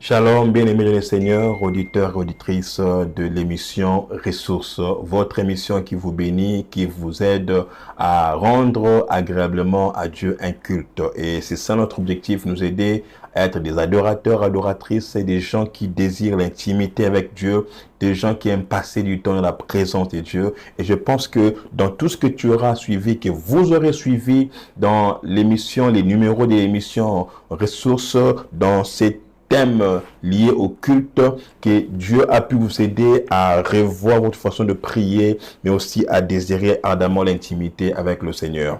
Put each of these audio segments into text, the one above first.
Shalom, bien-aimés le Seigneur, auditeurs et auditrices de l'émission Ressources, votre émission qui vous bénit, qui vous aide à rendre agréablement à Dieu un culte. Et c'est ça notre objectif, nous aider à être des adorateurs, adoratrices et des gens qui désirent l'intimité avec Dieu, des gens qui aiment passer du temps dans la présence de Dieu. Et je pense que dans tout ce que tu auras suivi, que vous aurez suivi dans l'émission, les numéros de l'émission Ressources, dans cette thèmes liés au culte, que Dieu a pu vous aider à revoir votre façon de prier, mais aussi à désirer ardemment l'intimité avec le Seigneur.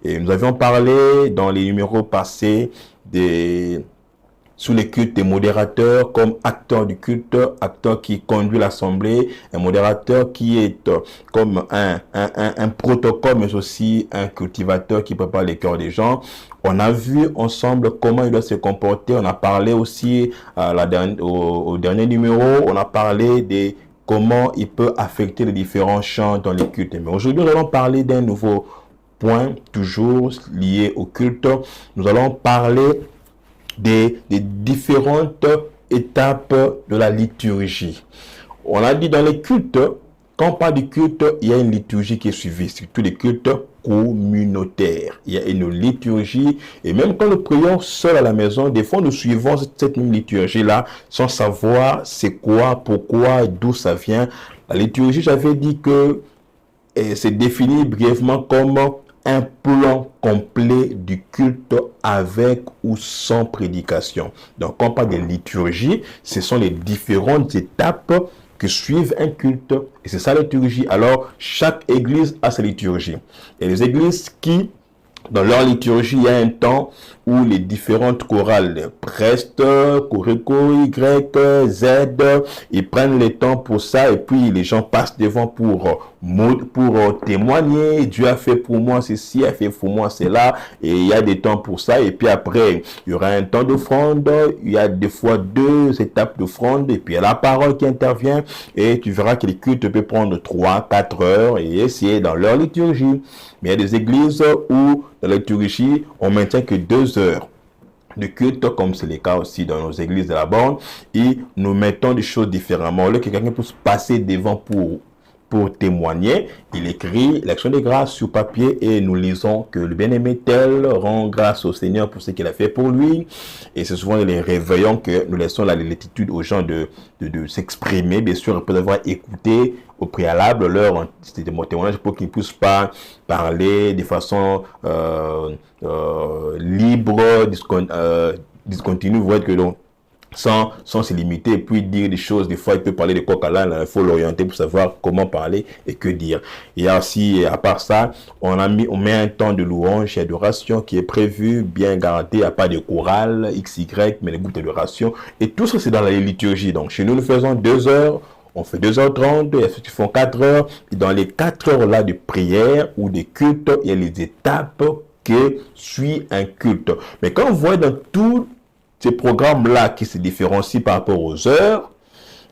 Et nous avions parlé dans les numéros passés sous les cultes des modérateurs comme acteur du culte, acteur qui conduit l'assemblée, un modérateur qui est comme un protocole, mais aussi un cultivateur qui prépare les cœurs des gens. On a vu ensemble comment il doit se comporter. On a parlé aussi au dernier numéro, on a parlé de comment il peut affecter les différents chants dans les cultes. Mais aujourd'hui, nous allons parler d'un nouveau point, toujours lié au culte. Nous allons parler des différentes étapes de la liturgie. On a dit dans les cultes, quand on parle du culte, il y a une liturgie qui est suivie, surtout les cultes communautaires. Il y a une liturgie, et même quand nous prions seul à la maison, des fois nous suivons cette même liturgie-là, sans savoir c'est quoi, pourquoi, d'où ça vient. La liturgie, j'avais dit que c'est défini brièvement comme un plan complet du culte avec ou sans prédication. Donc, quand on parle de liturgie, ce sont les différentes étapes que suivent un culte. Et c'est ça la liturgie. Alors, chaque église a sa liturgie. Et les églises qui, dans leur liturgie, il y a un temps où les différentes chorales, Prest, Choreko, Y, Z, ils prennent le temps pour ça et puis les gens passent devant pour témoigner. Dieu a fait pour moi ceci, a fait pour moi cela, et il y a des temps pour ça. Et puis après, il y aura un temps d'offrande, il y a des fois 2 étapes d'offrande, et puis il y a la parole qui intervient, et tu verras que les cultes peuvent prendre 3, 4 heures, et c'est dans leur liturgie. Mais il y a des églises où, dans la liturgie, on maintient que 2 heures de culte, comme c'est le cas aussi dans nos églises de la borne, et nous mettons des choses différemment. Au lieu que quelqu'un puisse passer devant pour témoigner, il écrit l'action de grâce sur papier et nous lisons que le bien-aimé tel rend grâce au Seigneur pour ce qu'il a fait pour lui. Et c'est souvent les réveillons que nous laissons la latitude aux gens de s'exprimer, bien sûr, après avoir écouté au préalable leur témoignage pour qu'ils ne puissent pas parler de façon libre, discontinue. Vous voyez que donc, sans se limiter et puis dire des choses. Des fois, il peut parler de coq à l'âne, il faut l'orienter pour savoir comment parler et que dire. Il y a aussi, à part ça, on met un temps de louange et d'adoration qui est prévu, bien garanti. Il n'y a pas de chorale, XY, mais les groupes d'adoration. Et tout ça, c'est dans la liturgie. Donc, chez nous, nous faisons 2 heures. On fait 2h30, il y a ceux qui font 4 heures. Et dans les 4 heures-là de prière ou de culte, il y a les étapes que suit un culte. Mais quand on voit dans tout ces programmes-là qui se différencient par rapport aux heures,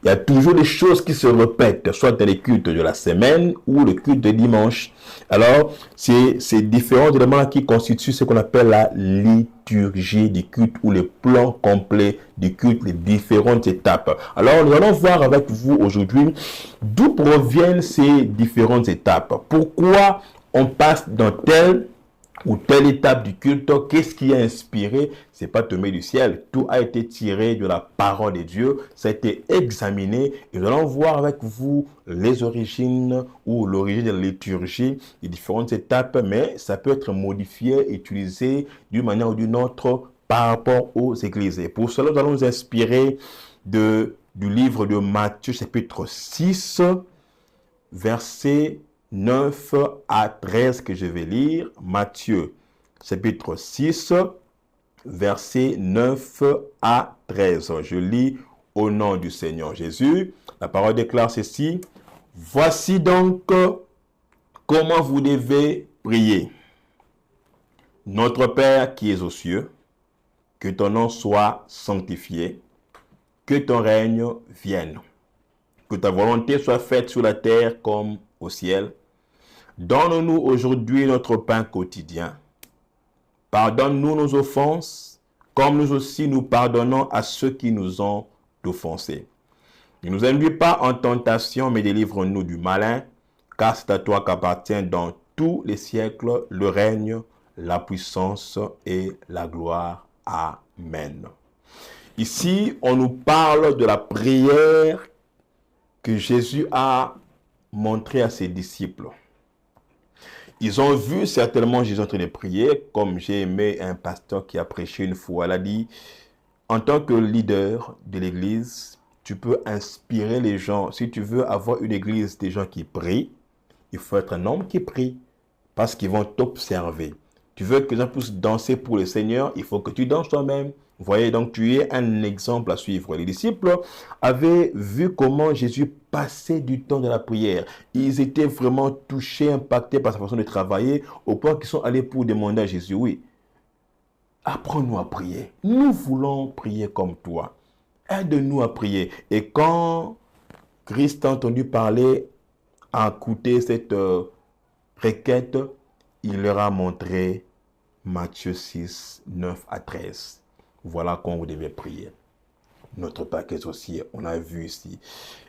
il y a toujours des choses qui se répètent, soit dans les cultes de la semaine ou le culte de dimanche. Alors, c'est ces différents éléments qui constituent ce qu'on appelle la liturgie du culte ou le plan complet du culte, les différentes étapes. Alors, nous allons voir avec vous aujourd'hui d'où proviennent ces différentes étapes. Pourquoi on passe dans telle ou telle étape du culte, qu'est-ce qui a inspiré? C'est pas tombé du ciel. Tout a été tiré de la parole de Dieu. Ça a été examiné. Et nous allons voir avec vous les origines ou l'origine de la liturgie, les différentes étapes, mais ça peut être modifié, utilisé d'une manière ou d'une autre par rapport aux églises. Et pour cela, nous allons nous inspirer du livre de Matthieu, chapitre 6, verset 9 à 13 que je vais lire. Matthieu, chapitre 6, versets 9 à 13. Je lis au nom du Seigneur Jésus. La parole déclare ceci. Voici donc comment vous devez prier. Notre Père qui es aux cieux, que ton nom soit sanctifié, que ton règne vienne, que ta volonté soit faite sur la terre comme au ciel. Donne-nous aujourd'hui notre pain quotidien. Pardonne-nous nos offenses, comme nous aussi nous pardonnons à ceux qui nous ont offensés. Ne nous induis pas en tentation, mais délivre-nous du malin, car c'est à toi qu'appartient dans tous les siècles le règne, la puissance et la gloire. Amen. Ici, on nous parle de la prière que Jésus a montrée à ses disciples. Ils ont vu certainement Jésus en train de prier, comme j'ai aimé un pasteur qui a prêché une fois. Il a dit, en tant que leader de l'église, tu peux inspirer les gens. Si tu veux avoir une église des gens qui prient, il faut être un homme qui prie, parce qu'ils vont t'observer. Tu veux que les gens puissent danser pour le Seigneur, il faut que tu danses toi-même. Vous voyez, donc tu es un exemple à suivre. Les disciples avaient vu comment Jésus passait du temps dans la prière. Ils étaient vraiment touchés, impactés par sa façon de travailler, au point qu'ils sont allés pour demander à Jésus, oui, apprends-nous à prier. Nous voulons prier comme toi. Aide-nous à prier. Et quand Christ a entendu parler, a écouté cette requête, il leur a montré Matthieu 6, 9 à 13. Voilà comment vous devez prier. Notre Père qui es aux cieux, on a vu ici,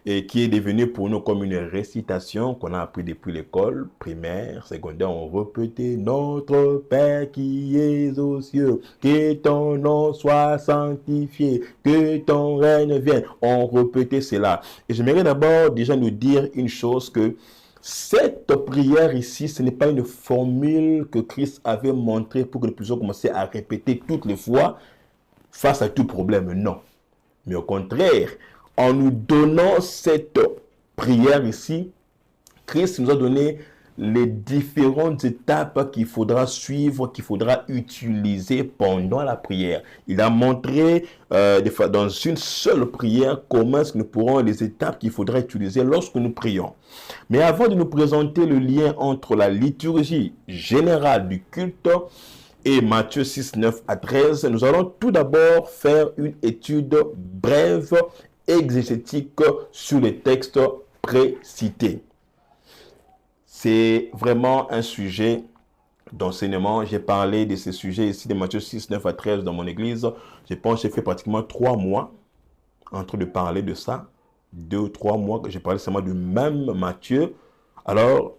et qui est devenu pour nous comme une récitation qu'on a appris depuis l'école primaire, secondaire, on répétait notre Père qui es aux cieux, que ton nom soit sanctifié, que ton règne vienne. On répétait cela. Et j'aimerais d'abord déjà nous dire une chose que cette prière ici, ce n'est pas une formule que Christ avait montrée pour que nous puissions commencer à répéter toutes les fois face à tout problème. Non. Mais au contraire, en nous donnant cette prière ici, Christ nous a donné les différentes étapes qu'il faudra suivre, qu'il faudra utiliser pendant la prière. Il a montré dans une seule prière comment est-ce que nous pourrons les étapes qu'il faudra utiliser lorsque nous prions. Mais avant de nous présenter le lien entre la liturgie générale du culte et Matthieu 6, 9 à 13, nous allons tout d'abord faire une étude brève, exégétique sur les textes précités. C'est vraiment un sujet d'enseignement. J'ai parlé de ces sujets ici de Matthieu 6, 9 à 13 dans mon église. Je pense que j'ai fait pratiquement 3 mois en train de parler de ça. 2 ou 3 mois que j'ai parlé seulement du même Matthieu. Alors,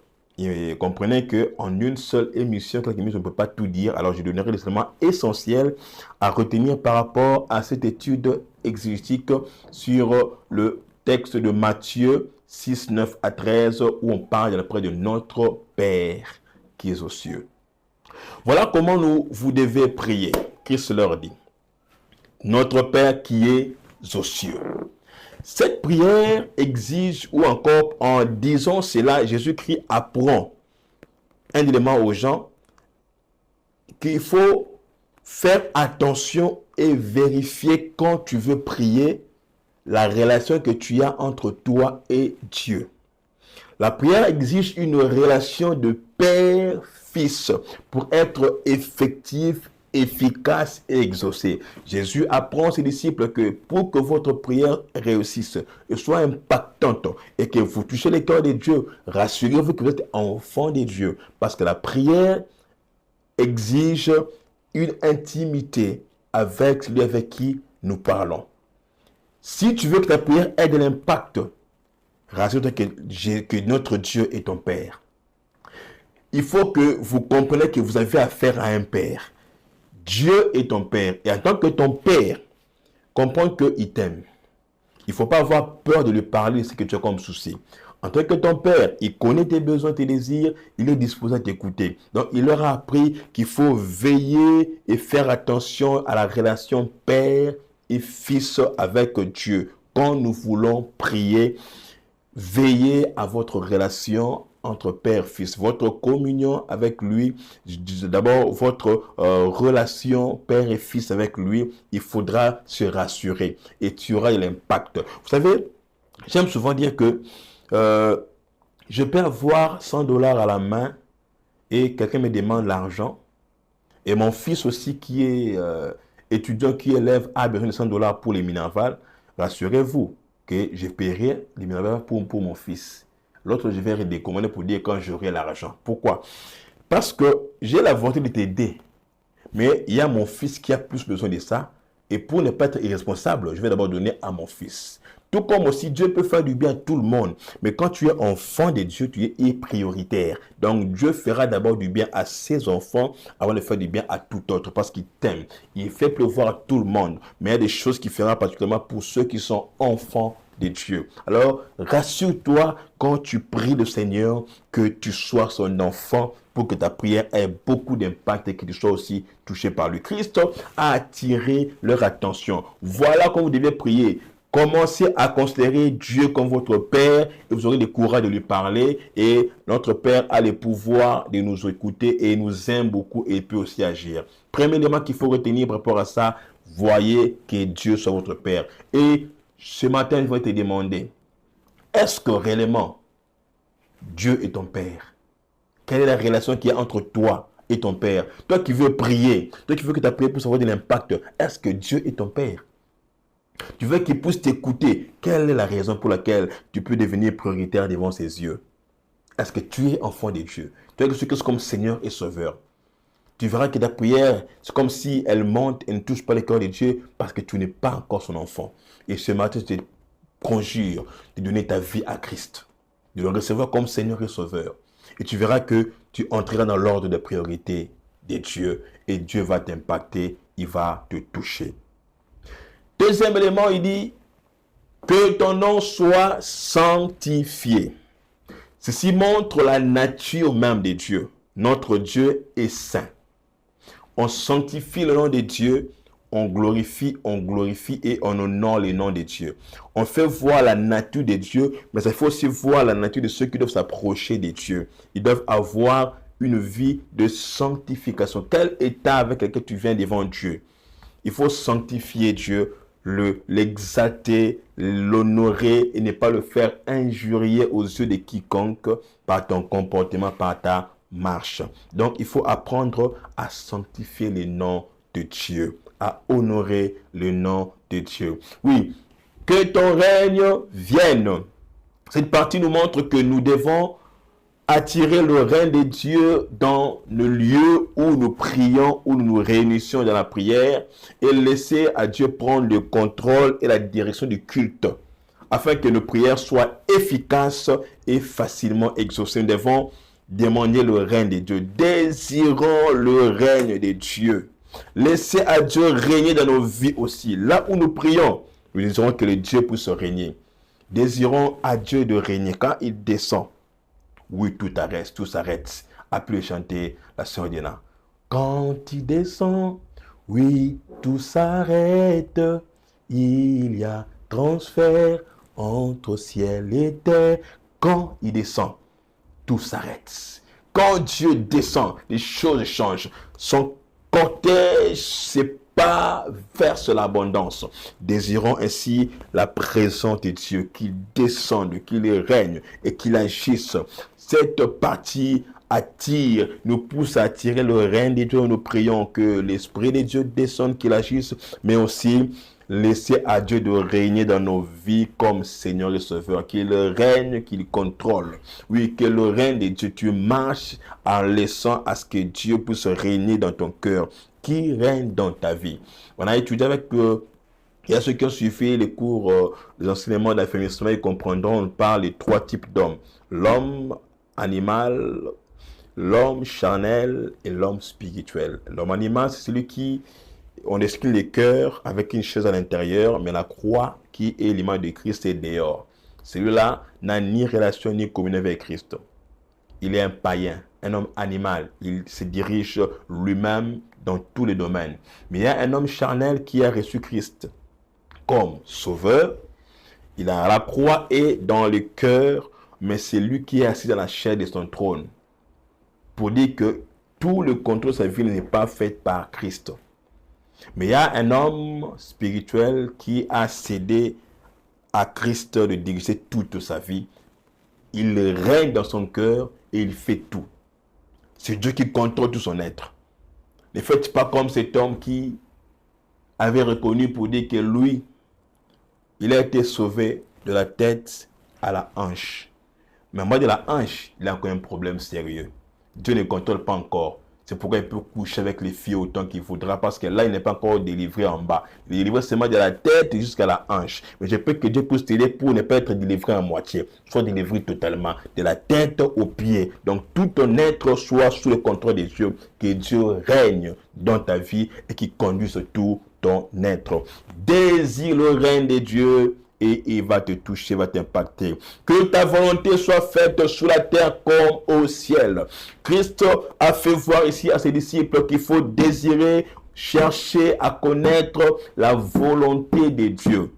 comprenez qu'en une seule émission, je ne peux pas tout dire. Alors, je donnerai les éléments essentiels à retenir par rapport à cette étude exégétique sur le texte de Matthieu 6, 9 à 13, où on parle après de notre Père qui est aux cieux. Voilà comment vous devez prier. Christ leur dit, notre Père qui est aux cieux. Cette prière exige, ou encore en disant cela, Jésus-Christ apprend un élément aux gens qu'il faut faire attention et vérifier quand tu veux prier la relation que tu as entre toi et Dieu. La prière exige une relation de père-fils pour être effective, efficace et exaucée. Jésus apprend à ses disciples que pour que votre prière réussisse et soit impactante et que vous touchez le cœur de Dieu, rassurez-vous que vous êtes enfant de Dieu. Parce que la prière exige une intimité avec celui avec qui nous parlons. Si tu veux que ta prière ait de l'impact, rassure-toi que notre Dieu est ton Père. Il faut que vous compreniez que vous avez affaire à un Père. Dieu est ton Père. Et en tant que ton Père, comprends qu'il t'aime. Il ne faut pas avoir peur de lui parler de ce que tu as comme souci. En tant que ton Père, il connaît tes besoins, tes désirs, il est disposé à t'écouter. Donc, il leur a appris qu'il faut veiller et faire attention à la relation Père et Fils avec Dieu. Quand nous voulons prier, veillez à votre relation entre Père et Fils, votre communion avec lui, d'abord votre relation Père et Fils avec lui, il faudra se rassurer et tu auras de l'impact. Vous savez, j'aime souvent dire que je peux avoir 100 $ à la main et quelqu'un me demande l'argent et mon fils aussi qui est étudiant, qui élève, a besoin de 100 $ pour les Minerval, rassurez-vous que je paierai les Minerval pour mon fils. L'autre, je vais redécommander pour dire quand j'aurai l'argent. Pourquoi? Parce que j'ai la volonté de t'aider. Mais il y a mon fils qui a plus besoin de ça. Et pour ne pas être irresponsable, je vais d'abord donner à mon fils. Tout comme aussi, Dieu peut faire du bien à tout le monde. Mais quand tu es enfant de Dieu, tu es prioritaire. Donc, Dieu fera d'abord du bien à ses enfants avant de faire du bien à tout autre parce qu'il t'aime. Il fait pleuvoir à tout le monde. Mais il y a des choses qu'il fera particulièrement pour ceux qui sont enfants de Dieu. Alors, rassure-toi quand tu pries le Seigneur que tu sois son enfant pour que ta prière ait beaucoup d'impact et que tu sois aussi touché par lui. Christ a attiré leur attention. Voilà comment vous devez prier. Commencez à considérer Dieu comme votre Père et vous aurez le courage de lui parler. Et notre Père a le pouvoir de nous écouter et il nous aime beaucoup et il peut aussi agir. Premier élément qu'il faut retenir par rapport à ça, voyez que Dieu soit votre Père. Et ce matin, je vais te demander, est-ce que réellement Dieu est ton Père? Quelle est la relation qu'il y a entre toi et ton Père? Toi qui veux prier, toi qui veux que ta prière puisse avoir de l'impact, est-ce que Dieu est ton Père? Tu veux qu'il puisse t'écouter. Quelle est la raison pour laquelle tu peux devenir prioritaire devant ses yeux? Est-ce que tu es enfant de Dieu? Tu es quelque chose comme Seigneur et Sauveur. Tu verras que ta prière, c'est comme si elle monte et ne touche pas le cœur de Dieu parce que tu n'es pas encore son enfant. Et ce matin, je te conjure de donner ta vie à Christ, de le recevoir comme Seigneur et Sauveur. Et tu verras que tu entreras dans l'ordre de priorité de Dieu et Dieu va t'impacter, il va te toucher. Deuxième élément, il dit que ton nom soit sanctifié. Ceci montre la nature même de Dieu. Notre Dieu est saint. On sanctifie le nom de Dieu, on glorifie et on honore le nom de Dieu. On fait voir la nature de Dieu, mais il faut aussi voir la nature de ceux qui doivent s'approcher de Dieu. Ils doivent avoir une vie de sanctification. Quel état avec lequel tu viens devant Dieu? Il faut sanctifier Dieu, l'exalter, l'honorer et ne pas le faire injurier aux yeux de quiconque par ton comportement, par ta marche. Donc, il faut apprendre à sanctifier le nom de Dieu, à honorer le nom de Dieu. Oui, que ton règne vienne. Cette partie nous montre que nous devons attirer le règne de Dieu dans le lieu où nous prions, où nous nous réunissons dans la prière et laisser à Dieu prendre le contrôle et la direction du culte afin que nos prières soient efficaces et facilement exaucées. Nous devons demander le règne de Dieu. Désirons le règne de Dieu. Laissez à Dieu régner dans nos vies aussi. Là où nous prions, nous désirons que le Dieu puisse régner. Désirons à Dieu de régner. Quand il descend, oui, tout arrête, tout s'arrête. Appelez chanter la sœur Diana. Quand il descend, oui, tout s'arrête. Il y a transfert entre ciel et terre. Quand il descend, tout s'arrête. Quand Dieu descend, les choses changent. Son cortège pas verse l'abondance. Désirons ainsi la présence de Dieu, qu'il descende, qu'il règne et qu'il agisse. Cette partie attire, nous pousse à attirer le règne de Dieu. Nous prions que l'Esprit de Dieu descende, qu'il agisse, mais aussi laisser à Dieu de régner dans nos vies comme Seigneur et Sauveur, qu'il règne, qu'il contrôle. Oui, que le règne de Dieu, tu marches en laissant à ce que Dieu puisse régner dans ton cœur, qui règne dans ta vie. On a étudié avec il y a ceux qui ont suivi les cours des enseignements d'affermissement, ils comprendront, on parle de trois types d'hommes. L'homme animal, l'homme charnel et l'homme spirituel. L'homme animal, c'est celui qui, on exclut le cœur avec une chaise à l'intérieur, mais la croix qui est l'image de Christ est dehors. Celui-là n'a ni relation ni communion avec Christ. Il est un païen, un homme animal. Il se dirige lui-même dans tous les domaines. Mais il y a un homme charnel qui a reçu Christ comme sauveur. Il a la croix et dans le cœur, mais c'est lui qui est assis dans la chaise de son trône. Pour dire que tout le contrôle de sa vie n'est pas fait par Christ. Mais il y a un homme spirituel qui a cédé à Christ de diriger toute sa vie. Il règne dans son cœur et il fait tout. C'est Dieu qui contrôle tout son être. Ne faites pas comme cet homme qui avait reconnu pour dire que lui, il a été sauvé de la tête à la hanche. Mais moi, de la hanche, il a encore un problème sérieux. Dieu ne contrôle pas encore C'est pourquoi il peut coucher avec les filles autant qu'il voudra, parce que là, il n'est pas encore délivré en bas. Il est délivré seulement de la tête jusqu'à la hanche. Mais je peux que Dieu puisse t'aider pour ne pas être délivré à moitié. Soit délivré totalement, de la tête aux pieds. Donc, tout ton être soit sous le contrôle de Dieu. Que Dieu règne dans ta vie et qu'il conduise tout ton être. Désire le règne de Dieu et il va te toucher, va t'impacter. Que ta volonté soit faite sur la terre comme au ciel. Christ a fait voir ici à ses disciples qu'il faut désirer, chercher à connaître la volonté de Dieu.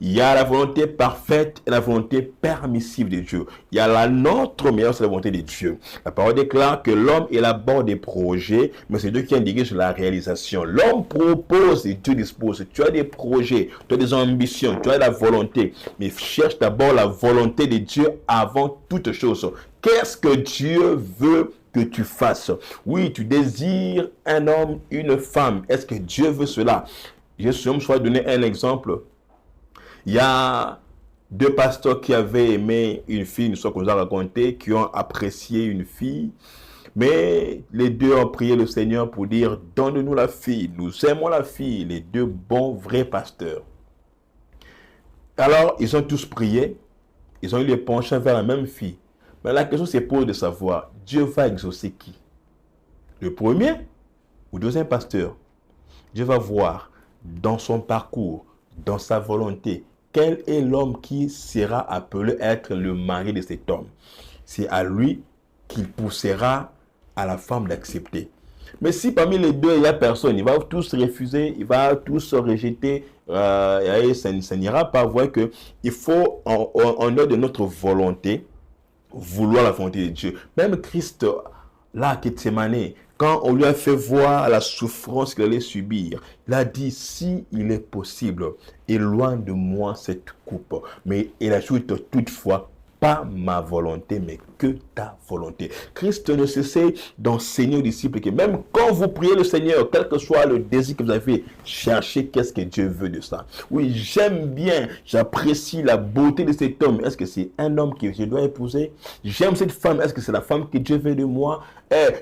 Il y a la volonté parfaite et la volonté permissive de Dieu. Il y a la nôtre, mais c'est la volonté de Dieu. La parole déclare que l'homme élabore des projets, mais c'est Dieu qui indique sur la réalisation. L'homme propose et Dieu dispose. Tu as des projets, tu as des ambitions, tu as la volonté, mais cherche d'abord la volonté de Dieu avant toute chose. Qu'est-ce que Dieu veut que tu fasses? Oui, tu désires un homme, une femme. Est-ce que Dieu veut cela? Je vais donner un exemple. Il y a deux pasteurs qui avaient aimé une fille, une histoire qu'on nous a racontée, qui ont apprécié une fille. Mais les deux ont prié le Seigneur pour dire, donne-nous la fille. Nous aimons la fille, les deux bons, vrais pasteurs. Alors, ils ont tous prié. Ils ont eu les penchants vers la même fille. Mais la question se pose de savoir, Dieu va exaucer qui? Le premier ou le deuxième pasteur? Dieu va voir dans son parcours, dans sa volonté, quel est l'homme qui sera appelé à être le mari de cet homme. C'est à lui qu'il poussera à la femme d'accepter. Mais si parmi les deux, il n'y a personne, il va tous refuser, il va tous rejeter, et ça n'ira pas. Vous voyez qu'il faut, en dehors de notre volonté, vouloir la volonté de Dieu. Même Christ, là, à Gethsémani, quand on lui a fait voir la souffrance qu'il allait subir, il a dit, si il est possible, éloigne de moi cette coupe. Mais il ajoute toutefois, pas ma volonté, mais que ta volonté. Christ ne cessait d'enseigner aux disciples que même quand vous priez le Seigneur, quel que soit le désir que vous avez, cherchez qu'est-ce que Dieu veut de ça. Oui, j'aime bien, j'apprécie la beauté de cet homme. Est-ce que c'est un homme que je dois épouser? J'aime cette femme. Est-ce que c'est la femme que Dieu veut de moi?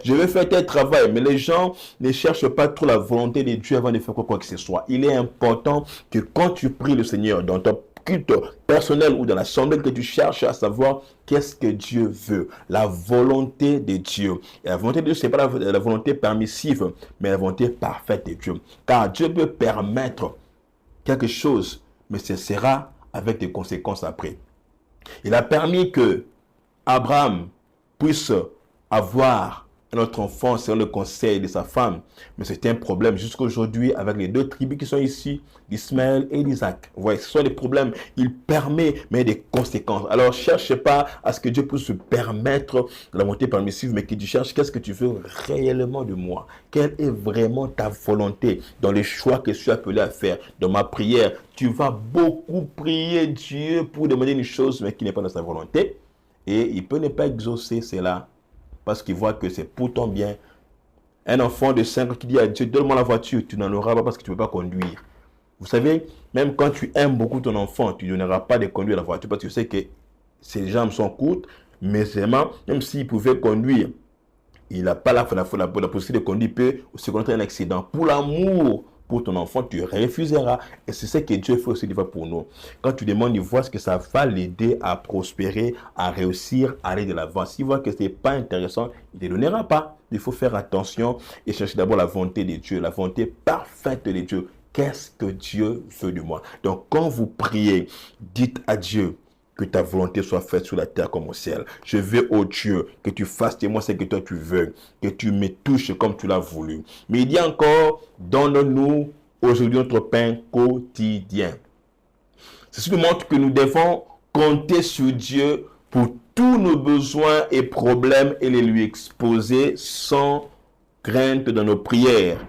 Je vais faire tel travail, mais les gens ne cherchent pas trop la volonté de Dieu avant de faire quoi que ce soit. Il est important que quand tu pries le Seigneur dans ton culte personnel ou dans l'assemblée, que tu cherches à savoir qu'est-ce que Dieu veut, la volonté de Dieu. Et la volonté de Dieu, ce n'est pas la volonté permissive, mais la volonté parfaite de Dieu. Car Dieu peut permettre quelque chose, mais ce sera avec des conséquences après. Il a permis que Abraham puisse avoir un autre enfant selon le conseil de sa femme. Mais c'était un problème jusqu'à aujourd'hui avec les deux tribus qui sont ici, d'Ismaël et d'Isaac. Vous voyez, ce sont des problèmes. Il permet, mais des conséquences. Alors, cherche pas à ce que Dieu puisse se permettre la volonté permissive, mais que tu cherches qu'est-ce que tu veux réellement de moi. Quelle est vraiment ta volonté dans les choix que je suis appelé à faire. Dans ma prière, tu vas beaucoup prier Dieu pour demander une chose, mais qui n'est pas dans sa volonté. Et il peut ne pas exaucer cela parce qu'il voit que c'est pour ton bien. Un enfant de 5 ans qui dit à Dieu, donne-moi la voiture, tu n'en auras pas parce que tu ne peux pas conduire. Vous savez, même quand tu aimes beaucoup ton enfant, tu ne donneras pas de conduire la voiture parce que tu sais que ses jambes sont courtes, mais seulement, même s'il pouvait conduire, il n'a pas la possibilité de conduire, il peut se connaître un accident. Pour l'amour pour ton enfant, tu refuseras. Et c'est ce que Dieu fait aussi des fois pour nous. Quand tu demandes, il voit ce que ça va l'aider à prospérer, à réussir, à aller de l'avant. S'il voit que ce n'est pas intéressant, il ne te donnera pas. Il faut faire attention et chercher d'abord la volonté de Dieu, la volonté parfaite de Dieu. Qu'est-ce que Dieu veut de moi? Donc, quand vous priez, dites à Dieu, que ta volonté soit faite sur la terre comme au ciel. Je veux, oh Dieu, que tu fasses de moi ce que toi tu veux, que tu me touches comme tu l'as voulu. Mais il dit encore, donne-nous aujourd'hui notre pain quotidien. Ceci nous montre que nous devons compter sur Dieu pour tous nos besoins et problèmes et les lui exposer sans crainte dans nos prières.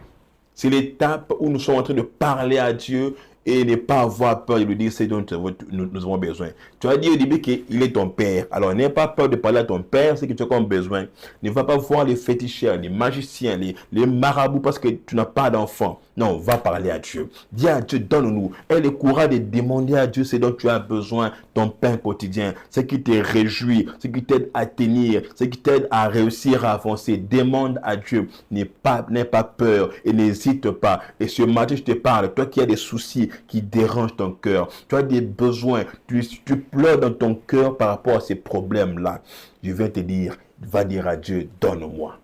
C'est l'étape où nous sommes en train de parler à Dieu et ne pas avoir peur de lui dire ce dont nous avons besoin. Tu as dit au début qu'il est ton père. Alors n'aie pas peur de parler à ton père, ce que tu as comme besoin. Ne va pas voir les féticheurs, les magiciens, les marabouts parce que tu n'as pas d'enfant. Non, va parler à Dieu. Dis à Dieu, donne-nous. Aie le courage de demander à Dieu ce dont tu as besoin, ton pain quotidien, ce qui te réjouit, ce qui t'aide à tenir, ce qui t'aide à réussir à avancer. Demande à Dieu. N'aie pas peur et n'hésite pas. Et ce matin, je te parle, toi qui as des soucis qui dérangent ton cœur, tu as des besoins, tu pleures dans ton cœur par rapport à ces problèmes-là. Je vais te dire, va dire à Dieu, donne-moi.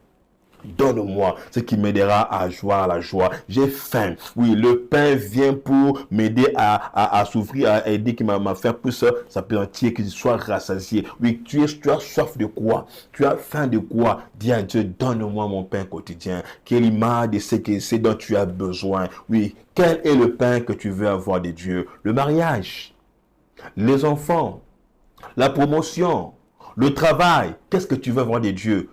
Donne-moi ce qui m'aidera à avoir la joie. J'ai faim. Oui, le pain vient pour m'aider à s'ouvrir, à aider que ma faim puisse s'apesantir, que je sois rassasié. Oui, tu as soif de quoi? Tu as faim de quoi? Dis à Dieu, donne-moi mon pain quotidien. Quelle image de ce dont tu as besoin. Oui, quel est le pain que tu veux avoir de Dieu? Le mariage, les enfants, la promotion, le travail. Qu'est-ce que tu veux avoir de Dieu?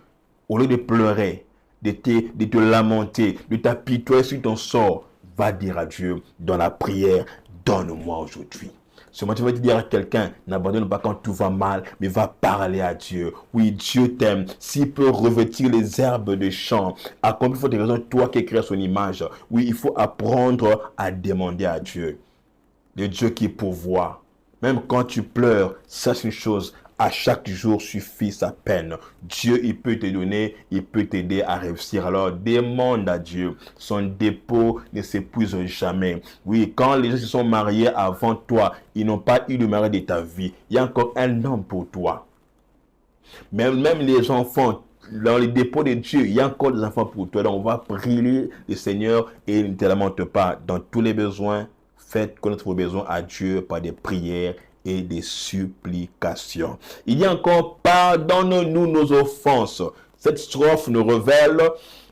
Au lieu de pleurer, de te lamenter, de t'apitoyer sur ton sort, va dire à Dieu dans la prière, donne-moi aujourd'hui. Ce matin, tu vas te dire à quelqu'un, n'abandonne pas quand tout va mal, mais va parler à Dieu. Oui, Dieu t'aime. S'il peut revêtir les herbes des champs, accomplir faut des raisons, toi qui crées son image. Oui, il faut apprendre à demander à Dieu. Le Dieu qui pourvoit. Même quand tu pleures, sache une chose, à chaque jour suffit sa peine. Dieu, il peut te donner, il peut t'aider à réussir. Alors, demande à Dieu. Son dépôt ne s'épuise jamais. Oui, quand les gens se sont mariés avant toi, ils n'ont pas eu le mari de ta vie. Il y a encore un homme pour toi. Même les enfants, dans les dépôts de Dieu, il y a encore des enfants pour toi. Donc, on va prier le Seigneur et il ne te lamente pas. Dans tous les besoins, faites connaître vos besoins à Dieu par des prières et des supplications. Il y a encore, pardonne-nous nos offenses. Cette strophe nous révèle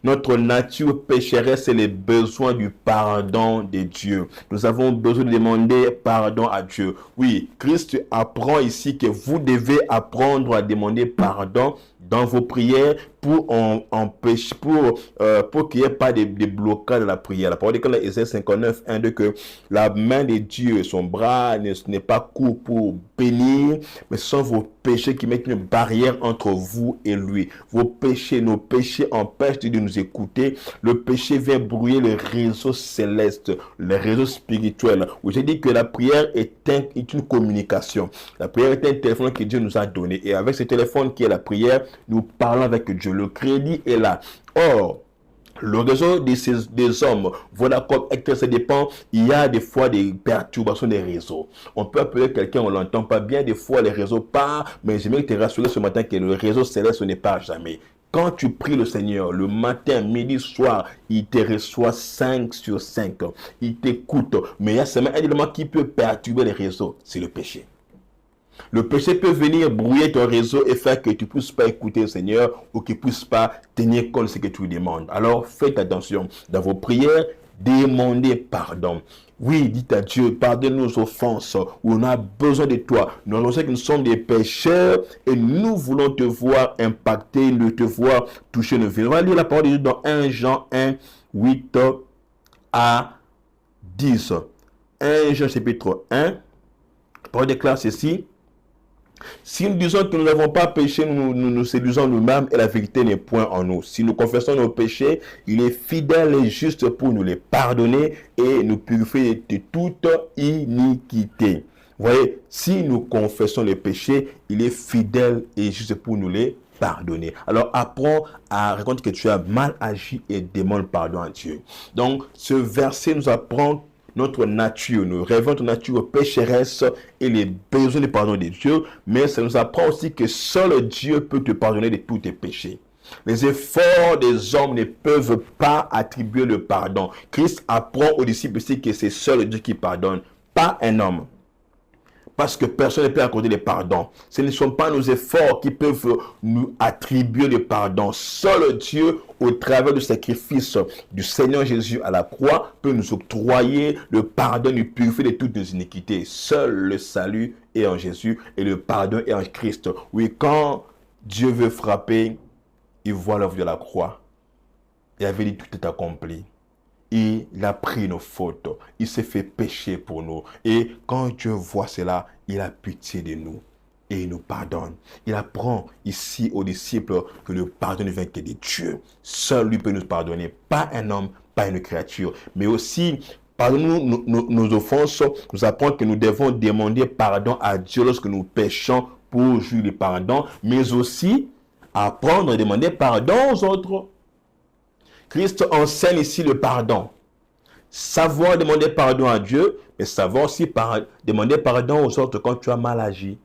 notre nature pécheresse et les besoins du pardon de Dieu. Nous avons besoin de demander pardon à Dieu. Oui, Christ apprend ici que vous devez apprendre à demander pardon dans vos prières pour empêcher, pour qu'il n'y ait pas de blocage de la prière. La parole dit dans Ésaïe 59, 1, 2, que la main de Dieu, son bras n'est pas court pour bénir, mais ce sont vos péchés qui mettent une barrière entre vous et lui. Vos péchés, nos péchés empêchent de nous écouter. Le péché vient brouiller le réseau céleste, le réseau spirituel. Où j'ai dit que la prière est une communication. La prière est un téléphone que Dieu nous a donné. Et avec ce téléphone qui est la prière, nous parlons avec Dieu. Le crédit est là. Or, le réseau des hommes, Vodacom, Hector, ça dépend. Il y a des fois des perturbations des réseaux. On peut appeler quelqu'un, on ne l'entend pas bien. Des fois, les réseaux partent. Mais j'aimerais te rassurer ce matin que le réseau céleste ne part jamais. Quand tu pries le Seigneur, le matin, midi, soir, il te reçoit 5 sur 5. Il t'écoute. Mais il y a seulement un élément qui peut perturber les réseaux, c'est le péché. Le péché peut venir brouiller ton réseau et faire que tu ne puisses pas écouter le Seigneur ou qu'il ne puisse pas tenir compte de ce que tu lui demandes. Alors, faites attention. Dans vos prières, demandez pardon. Oui, dites à Dieu, pardonne nos offenses où on a besoin de toi. Nous annonçons que nous sommes des pécheurs et nous voulons te voir impacter, te voir toucher nos vies. On va lire la parole de Dieu dans 1 Jean 1, 8 à 10. 1 Jean chapitre 1, la parole déclare ceci. Si nous disons que nous n'avons pas péché, nous séduisons nous-mêmes et la vérité n'est point en nous. Si nous confessons nos péchés, il est fidèle et juste pour nous les pardonner et nous purifier de toute iniquité. Vous voyez, si nous confessons les péchés, il est fidèle et juste pour nous les pardonner. Alors apprends à reconnaître que tu as mal agi et demande pardon à Dieu. Donc ce verset nous apprend notre nature, nous rêvons notre nature pécheresse et les besoins de pardon de Dieu, mais ça nous apprend aussi que seul Dieu peut te pardonner de tous tes péchés. Les efforts des hommes ne peuvent pas attribuer le pardon. Christ apprend aux disciples aussi que c'est seul Dieu qui pardonne, pas un homme. Parce que personne ne peut accorder le pardon. Ce ne sont pas nos efforts qui peuvent nous attribuer le pardon. Seul Dieu, au travers du sacrifice du Seigneur Jésus à la croix, peut nous octroyer le pardon, nous purifier de toutes nos iniquités. Seul le salut est en Jésus et le pardon est en Christ. Oui, quand Dieu veut frapper, il voit l'œuvre de la croix. Il avait dit tout est accompli. il a pris nos fautes. Il s'est fait pécher pour nous. Et quand Dieu voit cela, il a pitié de nous. Et il nous pardonne. Il apprend ici aux disciples que le pardon ne vient que de Dieu. Seul lui peut nous pardonner. Pas un homme, pas une créature. Mais aussi, pardonne-nous nos offenses. Nous apprend que nous devons demander pardon à Dieu lorsque nous péchons pour jouir le pardon. Mais aussi, apprendre à demander pardon aux autres. Christ enseigne ici le pardon. Savoir demander pardon à Dieu, mais savoir aussi demander pardon aux autres quand tu as mal agi.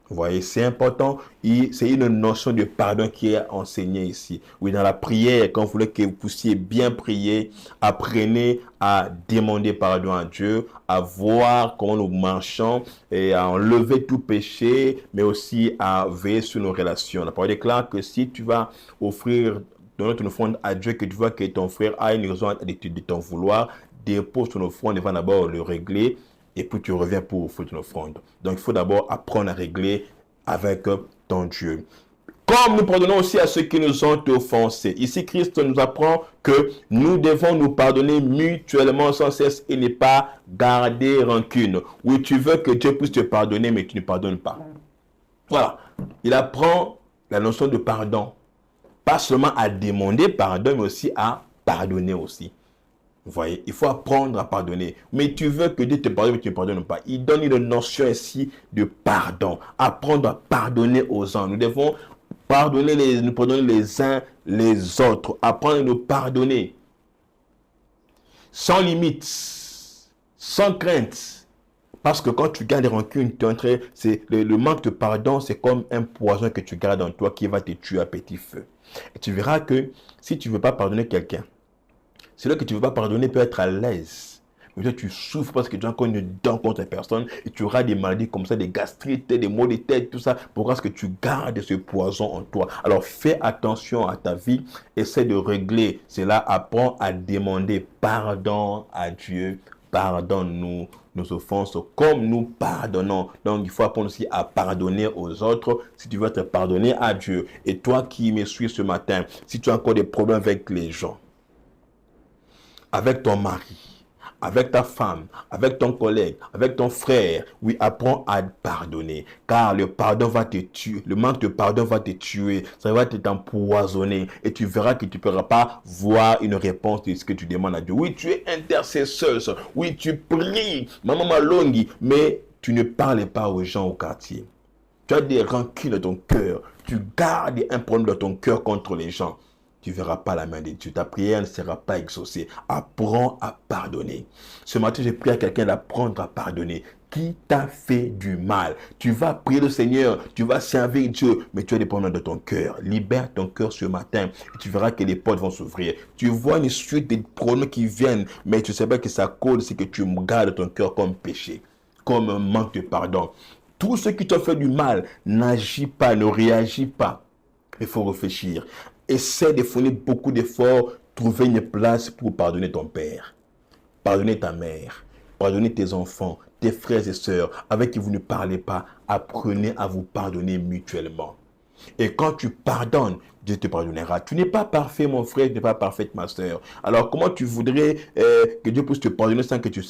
Vous voyez, c'est important. C'est une notion de pardon qui est enseignée ici. Oui, dans la prière, quand vous voulez que vous puissiez bien prier, apprenez à demander pardon à Dieu, à voir comment nous marchons et à enlever tout péché, mais aussi à veiller sur nos relations. La parole déclare que si tu vas donner ton offrande à Dieu, que tu vois que ton frère a une raison de t'en vouloir, dépose ton offrande et va d'abord le régler. Et puis tu reviens pour offrir ton offrande. Donc il faut d'abord apprendre à régler avec ton Dieu. Comme nous pardonnons aussi à ceux qui nous ont offensés. Ici, Christ nous apprend que nous devons nous pardonner mutuellement sans cesse et ne pas garder rancune. Oui, tu veux que Dieu puisse te pardonner, mais tu ne pardonnes pas. Voilà. Il apprend la notion de pardon. Pas seulement à demander pardon, mais aussi à pardonner aussi. Vous voyez, il faut apprendre à pardonner. Mais tu veux que Dieu te pardonne, mais tu ne pardonnes pas. Il donne une notion ici de pardon. Apprendre à pardonner aux uns. Nous devons pardonner les uns les autres. Apprendre à nous pardonner. Sans limite. Sans crainte. Parce que quand tu gardes des rancunes, le manque de pardon, c'est comme un poison que tu gardes en toi qui va te tuer à petit feu. Et tu verras que si tu ne veux pas pardonner quelqu'un, celui que tu ne veux pas pardonner peut être à l'aise. Mais toi, tu souffres parce que tu as encore une dent contre la personne et tu auras des maladies comme ça, des gastrites, des maux de tête, tout ça. Pourquoi est-ce que tu gardes ce poison en toi? Alors, fais attention à ta vie. Essaie de régler cela. Apprends à demander pardon à Dieu. Pardonne-nous nos offenses comme nous pardonnons. Donc, il faut apprendre aussi à pardonner aux autres si tu veux te pardonner à Dieu. Et toi qui me suis ce matin, si tu as encore des problèmes avec les gens, avec ton mari, avec ta femme, avec ton collègue, avec ton frère, oui, apprends à pardonner. Car le pardon va te tuer. Le manque de pardon va te tuer. Ça va t'empoisonner. Et tu verras que tu ne pourras pas voir une réponse de ce que tu demandes à Dieu. Oui, tu es intercesseur. Oui, tu pries. Maman Malongi. Mais tu ne parles pas aux gens au quartier. Tu as des rancunes dans ton cœur. Tu gardes un problème dans ton cœur contre les gens. Tu ne verras pas la main de Dieu. Ta prière ne sera pas exaucée. Apprends à pardonner. Ce matin, j'ai prié à quelqu'un d'apprendre à pardonner. Qui t'a fait du mal? Tu vas prier le Seigneur, tu vas servir Dieu, mais tu as des problèmes dans ton cœur. Libère ton cœur ce matin et tu verras que les portes vont s'ouvrir. Tu vois une suite de problèmes qui viennent, mais tu sais pas que ça cause, c'est que tu gardes ton cœur comme péché, comme un manque de pardon. Tout ce qui t'a fait du mal, n'agis pas, ne réagis pas. Il faut réfléchir. Essaie de fournir beaucoup d'efforts, trouver une place pour pardonner ton père, pardonner ta mère, pardonner tes enfants, tes frères et sœurs, avec qui vous ne parlez pas. Apprenez à vous pardonner mutuellement. Et quand tu pardonnes, Dieu te pardonnera. Tu n'es pas parfait, mon frère, tu n'es pas parfaite, ma sœur. Alors, comment tu voudrais que Dieu puisse te pardonner sans que tu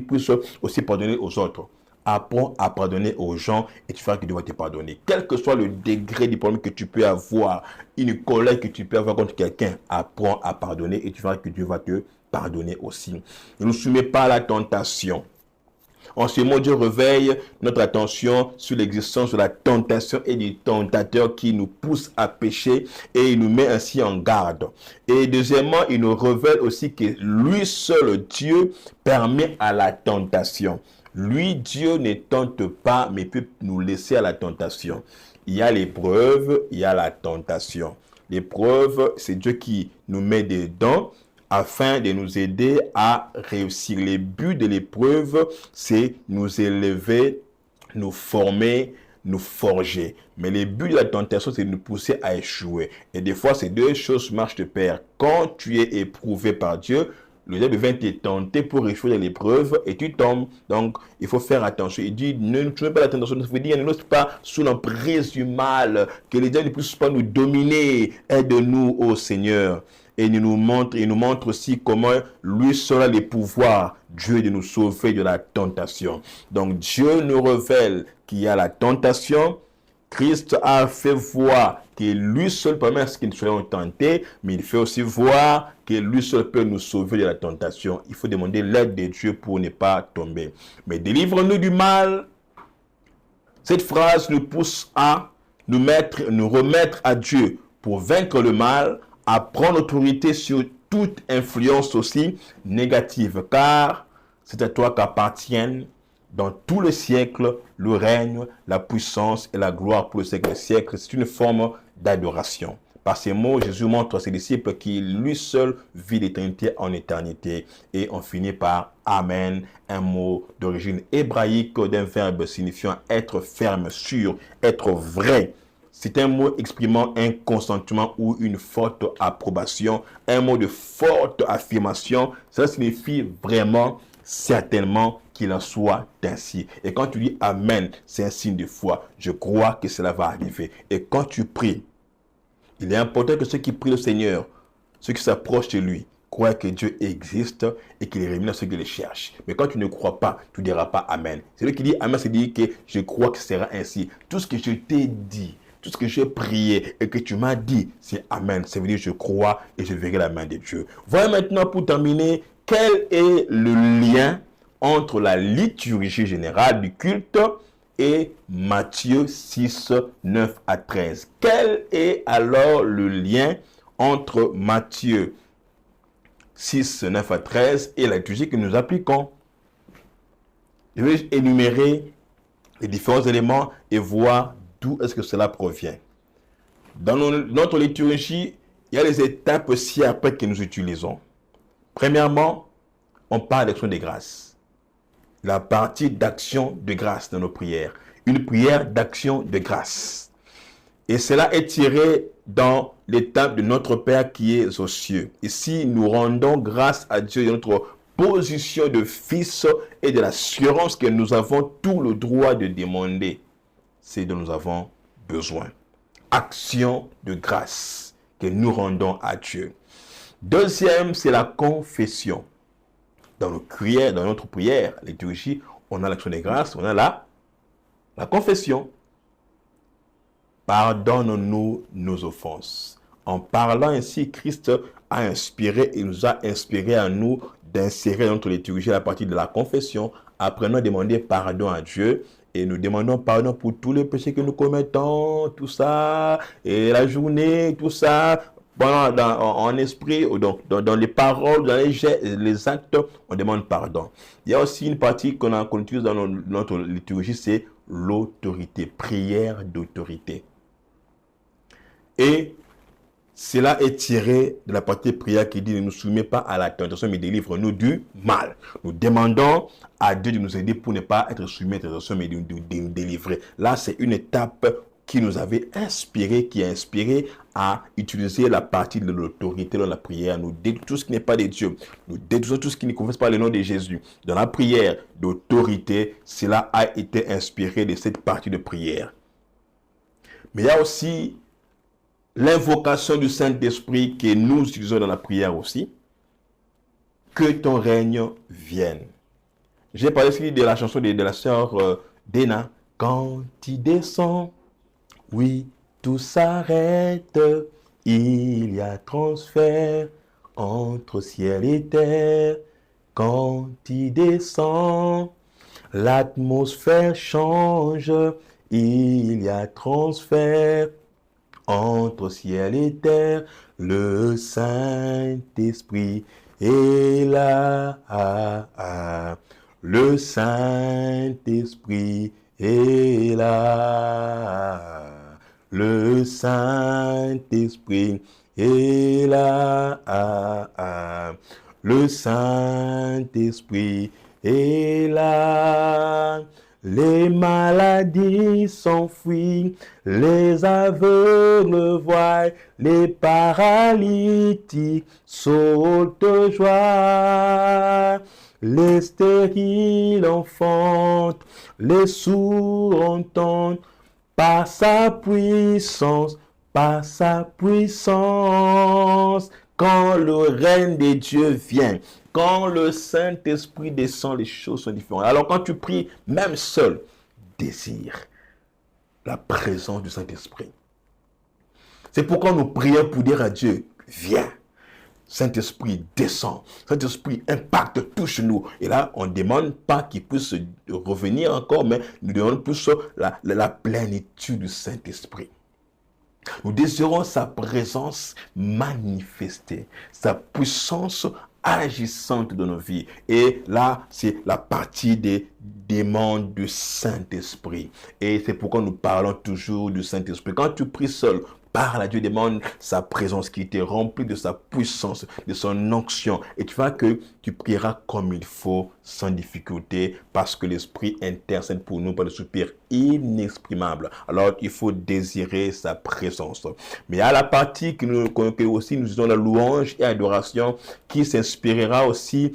puisses aussi pardonner aux autres? Apprends à pardonner aux gens et tu verras que Dieu va te pardonner. Quel que soit le degré du problème que tu peux avoir, une colère que tu peux avoir contre quelqu'un, apprends à pardonner et tu verras que Dieu va te pardonner aussi. Ne nous soumets pas à la tentation. En ce moment, Dieu réveille notre attention sur l'existence de la tentation et du tentateur qui nous pousse à pécher et il nous met ainsi en garde. Et deuxièmement, il nous révèle aussi que lui seul, Dieu, permet à la tentation. Lui, Dieu ne tente pas, mais peut nous laisser à la tentation. Il y a l'épreuve, il y a la tentation. L'épreuve, c'est Dieu qui nous met dedans afin de nous aider à réussir. Le but de l'épreuve, c'est nous élever, nous former, nous forger. Mais le but de la tentation, c'est de nous pousser à échouer. Et des fois, ces deux choses marchent de pair. Quand tu es éprouvé par Dieu, le diable vient te tenter pour échouer dans l'épreuve et tu tombes. Donc, il faut faire attention. Il dit, ne tuez pas la tentation. Ça veut dire, ne laisse pas sous l'emprise du mal. Que les diables ne puissent pas nous dominer. Aide-nous, ô Seigneur. Et il nous montre aussi comment lui seul a les pouvoirs, Dieu, de nous sauver de la tentation. Donc, Dieu nous révèle qu'il y a la tentation. Christ a fait voir que lui seul permet à ce que nous soyons tentés, mais il fait aussi voir que lui seul peut nous sauver de la tentation. Il faut demander l'aide de Dieu pour ne pas tomber. Mais délivre-nous du mal. Cette phrase nous pousse à nous remettre à Dieu pour vaincre le mal, à prendre autorité sur toute influence aussi négative, car c'est à toi qu'appartiennent dans tous les siècles le règne, la puissance et la gloire pour le siècle des siècles. C'est une forme d'adoration. Par ces mots, Jésus montre à ses disciples qu'il lui seul vit l'éternité en éternité. Et on finit par Amen, un mot d'origine hébraïque d'un verbe signifiant être ferme, sûr, être vrai. C'est un mot exprimant un consentement ou une forte approbation, un mot de forte affirmation. Ça signifie vraiment, certainement, qu'il en soit ainsi. Et quand tu dis Amen, c'est un signe de foi. Je crois que cela va arriver. Et quand tu pries, il est important que ceux qui prient le Seigneur, ceux qui s'approchent de lui, croient que Dieu existe et qu'il rémunère ceux qui le cherchent. Mais quand tu ne crois pas, tu ne diras pas Amen. Celui qui dit Amen, c'est dire que je crois que ce sera ainsi. Tout ce que je t'ai dit, tout ce que j'ai prié et que tu m'as dit, c'est Amen. Ça veut dire je crois et je verrai la main de Dieu. Voyons maintenant pour terminer, quel est le lien entre la liturgie générale du culte et Matthieu 6, 9 à 13. Quel est alors le lien entre Matthieu 6, 9 à 13 et la liturgie que nous appliquons? Je vais énumérer les différents éléments et voir d'où est-ce que cela provient. Dans notre liturgie, il y a les étapes ci-après que nous utilisons. Premièrement, on parle d'action de grâce. La partie d'action de grâce dans nos prières. Une prière d'action de grâce. Et cela est tiré dans l'étape de notre Père qui est aux cieux. Ici, nous rendons grâce à Dieu de notre position de fils et de l'assurance que nous avons tout le droit de demander ce dont nous avons besoin. Action de grâce que nous rendons à Dieu. Deuxième, c'est la confession. Dans notre prière, liturgie, on a l'action de grâce, on a la confession. Pardonne-nous nos offenses. En parlant ainsi, Christ a inspiré et nous a inspiré à nous d'insérer dans notre liturgie la partie de la confession. Apprenons à demander pardon à Dieu et nous demandons pardon pour tous les péchés que nous commettons, tout ça, et la journée, tout ça. En esprit, donc dans les paroles, dans les actes, on demande pardon. Il y a aussi une partie qu'on utilise dans notre liturgie, c'est l'autorité, prière d'autorité. Et cela est tiré de la partie de prière qui dit ne nous soumets pas à la tentation, mais délivre-nous du mal. Nous demandons à Dieu de nous aider pour ne pas être soumis à la tentation, mais de nous délivrer. Là, c'est une étape qui nous avait inspiré, qui a inspiré à utiliser la partie de l'autorité dans la prière. Nous détruisons tout ce qui n'est pas de Dieu. Nous détruisons tout ce qui ne confesse pas le nom de Jésus. Dans la prière d'autorité, cela a été inspiré de cette partie de prière. Mais il y a aussi l'invocation du Saint-Esprit que nous utilisons dans la prière aussi. Que ton règne vienne. J'ai parlé ici de la chanson de la sœur Dena. Quand il descend, oui, tout s'arrête, il y a transfert entre ciel et terre. Quand il descend, l'atmosphère change, il y a transfert entre ciel et terre. Le Saint-Esprit est là. Le Saint-Esprit est là. Le Saint-Esprit est là. Le Saint-Esprit est là. Les maladies s'enfuient, les aveugles voient, les paralytiques sautent de joie. Les stériles enfantent, les sourds entendent, par sa puissance, par sa puissance. Quand le règne de Dieu vient, quand le Saint-Esprit descend, les choses sont différentes. Alors quand tu pries, même seul, désire la présence du Saint-Esprit. C'est pourquoi nous prions pour dire à Dieu, viens. Saint-Esprit descend, Saint-Esprit impacte, touche-nous. Et là, on ne demande pas qu'il puisse revenir encore, mais nous demandons plus la plénitude du Saint-Esprit. Nous désirons sa présence manifestée, sa puissance agissante dans nos vies. Et là, c'est la partie des demandes du Saint-Esprit. Et c'est pourquoi nous parlons toujours du Saint-Esprit. Quand tu pries seul, parle à Dieu, demande sa présence qui te remplit de sa puissance, de son onction. Et tu vois que tu prieras comme il faut, sans difficulté, parce que l'Esprit intercède pour nous par le soupir inexprimable. Alors, il faut désirer sa présence. Mais il y a la partie que aussi nous disons la louange et adoration, qui s'inspirera aussi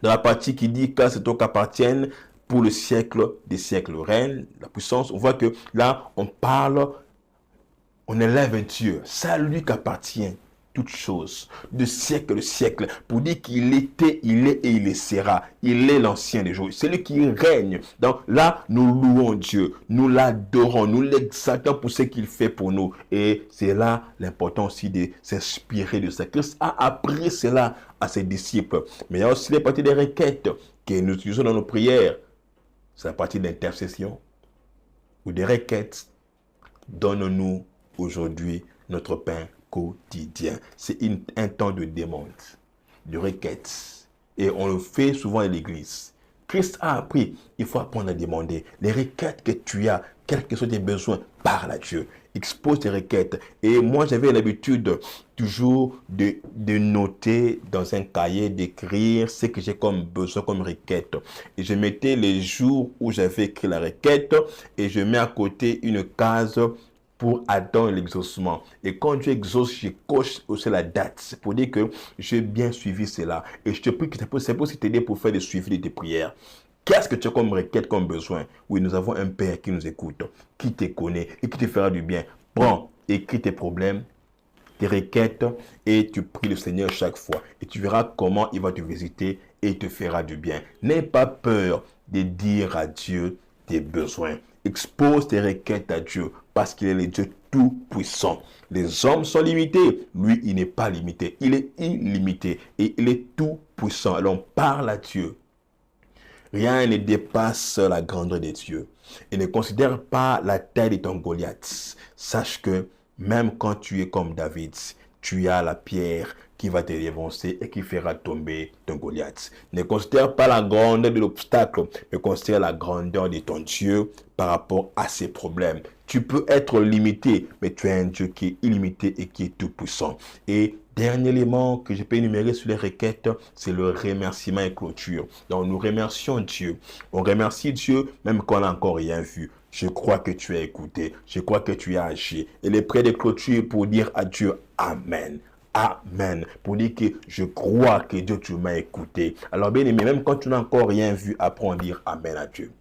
dans la partie qui dit que c'est toi qu'appartiennent pour le siècle des siècles. Règne, la puissance. On voit que là, on élève Dieu, c'est à lui qu'appartient toute chose, de siècle en siècle, pour dire qu'il était, il est et il le sera. Il est l'ancien des jours. C'est lui qui règne. Donc là, nous louons Dieu, nous l'adorons, nous l'exaltons pour ce qu'il fait pour nous. Et c'est là l'important aussi de s'inspirer de ça. Christ a appris cela à ses disciples. Mais il y a aussi les parties des requêtes que nous utilisons dans nos prières. C'est la partie d'intercession ou des requêtes. Donne-nous aujourd'hui notre pain quotidien. C'est un temps de demande, de requête. Et on le fait souvent à l'église. Christ a appris, il faut apprendre à demander. Les requêtes que tu as, quels que soient tes besoins, parle à Dieu. Expose tes requêtes. Et moi, j'avais l'habitude toujours de noter dans un cahier, d'écrire ce que j'ai comme besoin, comme requête. Et je mettais les jours où j'avais écrit la requête et je mets à côté une case pour attendre l'exaucement. Et quand Dieu exauce, je coche aussi la date. C'est pour dire que j'ai bien suivi cela. Et je te prie que c'est pour t'aider pour faire le suivi de tes prières. Qu'est-ce que tu as comme requête, comme besoin? Oui, nous avons un Père qui nous écoute, qui te connaît et qui te fera du bien. Prends, écris tes problèmes, tes requêtes et tu pries le Seigneur chaque fois. Et tu verras comment il va te visiter et il te fera du bien. N'aie pas peur de dire à Dieu tes besoins. Expose tes requêtes à Dieu parce qu'il est le Dieu tout-puissant. Les hommes sont limités. Lui, il n'est pas limité. Il est illimité et il est tout-puissant. Alors, parle à Dieu. Rien ne dépasse la grandeur de Dieu. Et ne considère pas la taille de ton Goliath. Sache que même quand tu es comme David, tu as la pierre qui va te dévancer et qui fera tomber ton Goliath. Ne considère pas la grandeur de l'obstacle, mais considère la grandeur de ton Dieu par rapport à ses problèmes. Tu peux être limité, mais tu as un Dieu qui est illimité et qui est tout puissant. Et dernier élément que je peux énumérer sur les requêtes, c'est le remerciement et clôture. Donc nous remercions Dieu. On remercie Dieu même quand on n'a encore rien vu. Je crois que tu as écouté. Je crois que tu as agi. Et les prières de clôture pour dire à Dieu Amen. Amen. Pour dire que je crois que Dieu, tu m'as écouté. Alors bien aimé, même quand tu n'as encore rien vu, apprends à dire Amen à Dieu.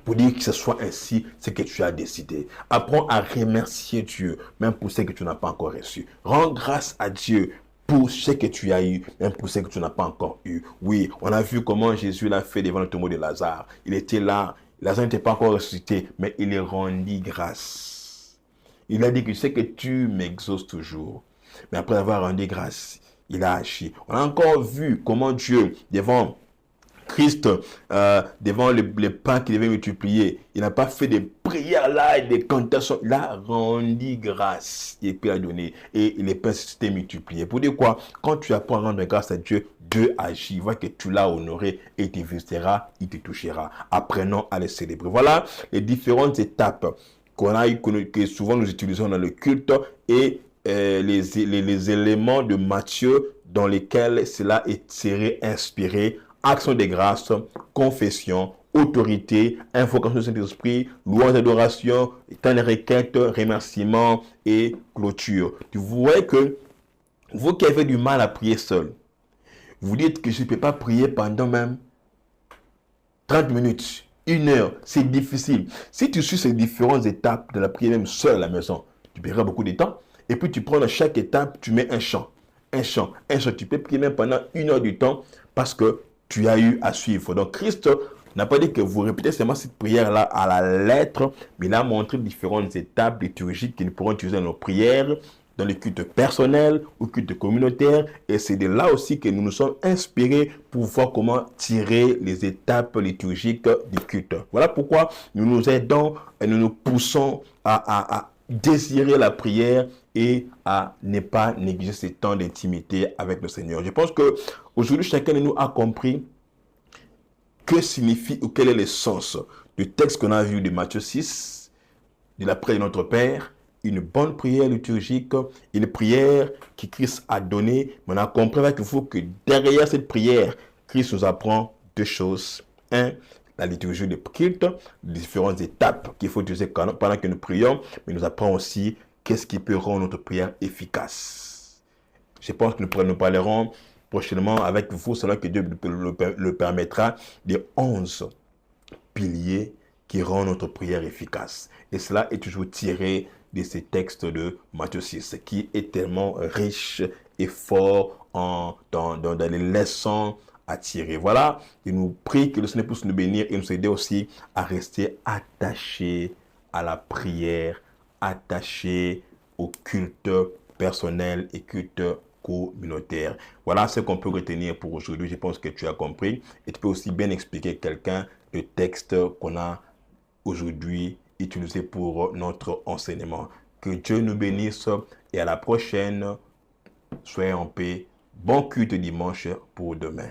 Pour dire que ce soit ainsi, ce que tu as décidé. Apprends à remercier Dieu, même pour ce que tu n'as pas encore reçu. Rends grâce à Dieu pour ce que tu as eu, même pour ce que tu n'as pas encore eu. Oui, on a vu comment Jésus l'a fait devant le tombeau de Lazare. Il était là, Lazare n'était pas encore ressuscité, mais il est rendu grâce. Il a dit que je sais que tu m'exauces toujours. Mais après avoir rendu grâce, il a agi. On a encore vu comment Dieu, devant Christ, devant les pains qu'il devait multiplier, il n'a pas fait des prières là et des cantations. Il a rendu grâce et puis a donné. Et les pains s'étaient multipliés. Pour dire quoi? Quand tu apprends à rendre grâce à Dieu, Dieu agit. Il voit que tu l'as honoré et il te visitera, il te touchera. Apprenons à les célébrer. Voilà les différentes étapes que souvent nous utilisons dans le culte et les éléments de Matthieu dans lesquels cela serait inspiré. Action de grâce, confession, autorité, invocation du Saint-Esprit, louange, adoration, temps de requête, remerciement et clôture. Vous voyez que vous qui avez du mal à prier seul, vous dites que je ne peux pas prier pendant même 30 minutes, 1 heure, c'est difficile. Si tu suis ces différentes étapes de la prière même seul à la maison, tu paieras beaucoup de temps. Et puis tu prends dans chaque étape, tu mets un chant. Un chant, un chant. Tu peux prier même pendant 1 heure du temps parce que tu as eu à suivre. Donc Christ n'a pas dit que vous répétez seulement cette prière-là à la lettre, mais il a montré différentes étapes liturgiques que nous pourrons utiliser dans nos prières, dans le culte personnel ou culte communautaire. Et c'est de là aussi que nous nous sommes inspirés pour voir comment tirer les étapes liturgiques du culte. Voilà pourquoi nous nous aidons et nous nous poussons à désirer la prière et à ne pas négliger ces temps d'intimité avec le Seigneur. Je pense que aujourd'hui chacun de nous a compris que signifie ou quel est le sens du texte qu'on a vu de Matthieu 6, de la prière de notre Père. Une bonne prière liturgique, une prière que Christ a donnée. Mais on a compris avec vous que derrière cette prière, Christ nous apprend 2 choses. 1, la liturgie de culte, les différentes étapes qu'il faut utiliser pendant que nous prions, mais il nous apprend aussi qu'est-ce qui peut rendre notre prière efficace. Je pense que nous parlerons prochainement avec vous, selon que Dieu le permettra, des 11 piliers qui rendent notre prière efficace. Et cela est toujours tiré de ces textes de Matthieu 6, qui est tellement riche et fort dans les leçons à tirer. Voilà, il nous prie que le Seigneur puisse nous bénir et nous aider aussi à rester attachés à la prière, attachés au culte personnel et culte communautaire. Voilà ce qu'on peut retenir pour aujourd'hui. Je pense que tu as compris et tu peux aussi bien expliquer à quelqu'un le texte qu'on a aujourd'hui utilisé pour notre enseignement. Que Dieu nous bénisse et à la prochaine. Soyez en paix. Bon culte dimanche pour demain.